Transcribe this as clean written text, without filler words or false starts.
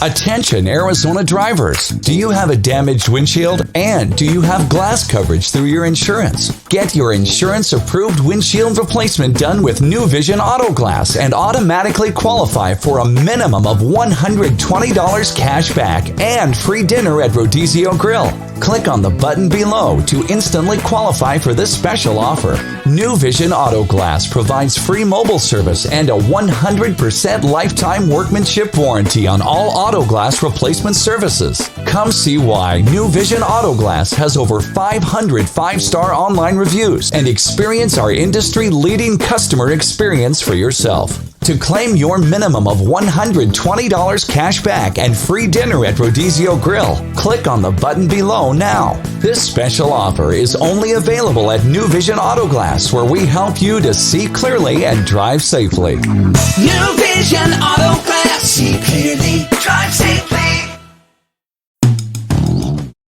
Attention Arizona drivers! Do you have a damaged windshield? And do you have glass coverage through your insurance? Get your insurance-approved windshield replacement done with New Vision Auto Glass and automatically qualify for a minimum of $120 cash back and free dinner at Rodizio Grill. Click on the button below to instantly qualify for this special offer. New Vision Auto Glass provides free mobile service and a 100% lifetime workmanship warranty on all auto glass replacement services. Come see why New Vision Auto Glass has over 500 five-star online reviews and experience our industry-leading customer experience for yourself. To claim your minimum of $120 cash back and free dinner at Rodizio Grill, click on the button below now. This special offer is only available at New Vision Auto Glass, where we help you to see clearly and drive safely. New Vision Auto Glass. See clearly, drive safely.